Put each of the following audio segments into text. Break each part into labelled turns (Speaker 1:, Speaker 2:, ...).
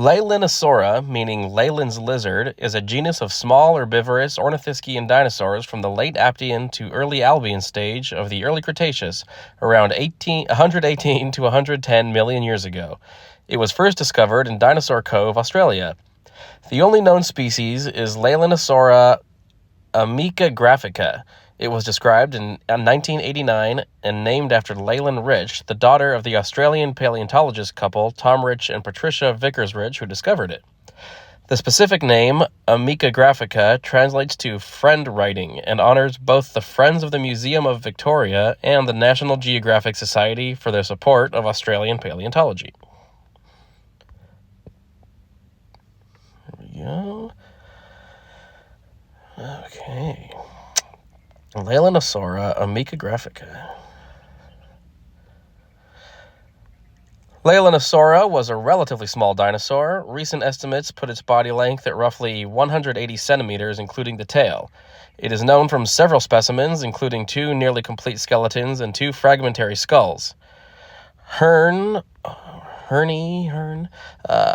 Speaker 1: Leaellynasaura, meaning Leyland's lizard, is a genus of small herbivorous ornithischian dinosaurs from the late Aptian to early Albian stage of the early Cretaceous, around 118 to 110 million years ago. It was first discovered in Dinosaur Cove, Australia. The only known species is Leaellynasaura graphica. It was described in 1989 and named after Leland Rich, the daughter of the Australian paleontologist couple Tom Rich and Patricia Vickers Rich, who discovered it. The specific name, Amica graphica, translates to friend writing and honors both the Friends of the Museum of Victoria and the National Geographic Society for their support of Australian paleontology. There we go. Okay. Leaellynasaura graphica. Leaellynasaura was a relatively small dinosaur. Recent estimates put its body length at roughly 180 centimeters, including the tail. It is known from several specimens, including 2 nearly complete skeletons and 2 fragmentary skulls. Hearn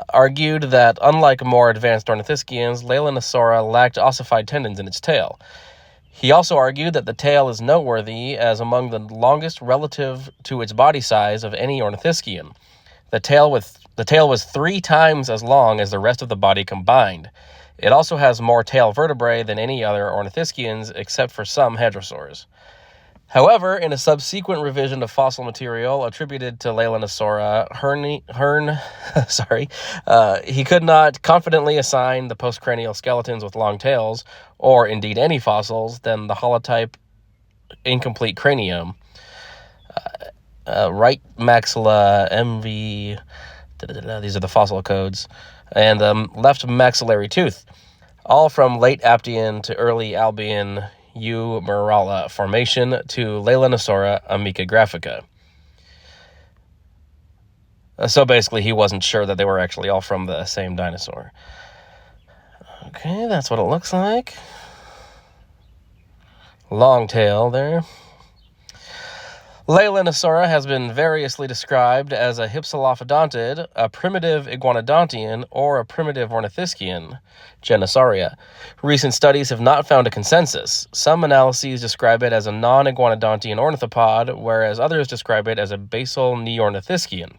Speaker 1: argued that, unlike more advanced ornithischians, Leaellynasaura lacked ossified tendons in its tail. He also argued that the tail is noteworthy as among the longest relative to its body size of any ornithischian. The tail was 3 times as long as the rest of the body combined. It also has more tail vertebrae than any other ornithischians except for some hadrosaurs. However, in a subsequent revision of fossil material attributed to Leaellynasaura, he could not confidently assign the postcranial skeletons with long tails, or indeed any fossils, than the holotype incomplete cranium, right maxilla MV, these are the fossil codes, and left maxillary tooth, all from late Aptian to early Albian Eumeralla formation to Leaellynasaura graphica. So basically, he wasn't sure that they were actually all from the same dinosaur. Okay, that's what it looks like. Long tail there. Leaellynasaura has been variously described as a hypsilophodontid, a primitive iguanodontian, or a primitive ornithischian, Genosauria. Recent studies have not found a consensus. Some analyses describe it as a non-iguanodontian ornithopod, whereas others describe it as a basal neornithischian.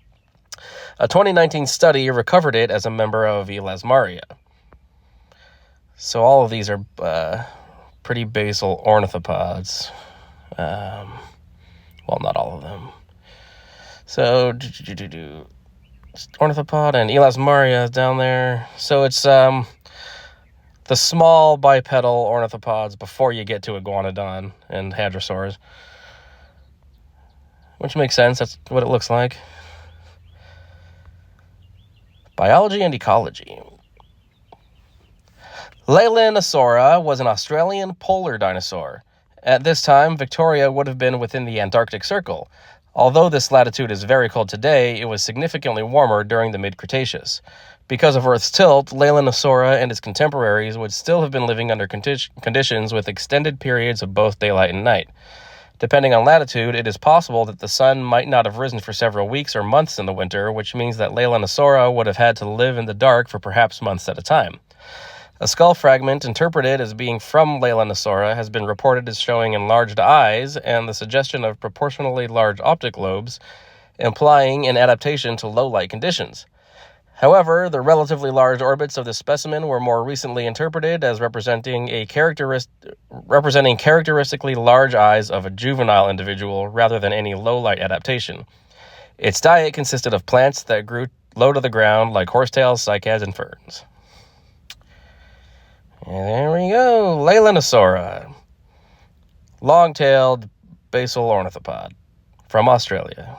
Speaker 1: A 2019 study recovered it as a member of Elasmaria. So all of these are pretty basal ornithopods. Well, not all of them. So, ornithopod and Elasmaria is down there. So it's the small bipedal ornithopods before you get to iguanodon and hadrosaurs. Which makes sense. That's what it looks like. Biology and ecology. Leaellynasaura was an Australian polar dinosaur. At this time, Victoria would have been within the Antarctic Circle. Although this latitude is very cold today, it was significantly warmer during the mid-Cretaceous. Because of Earth's tilt, Leaellynasaura and its contemporaries would still have been living under conditions with extended periods of both daylight and night. Depending on latitude, it is possible that the sun might not have risen for several weeks or months in the winter, which means that Leaellynasaura would have had to live in the dark for perhaps months at a time. A skull fragment interpreted as being from Leaellynasaura has been reported as showing enlarged eyes and the suggestion of proportionally large optic lobes, implying an adaptation to low-light conditions. However, the relatively large orbits of this specimen were more recently interpreted as representing characteristically large eyes of a juvenile individual rather than any low-light adaptation. Its diet consisted of plants that grew low to the ground like horsetails, cycads, and ferns. And there we go, Leaellynasaura, long-tailed basal ornithopod from Australia.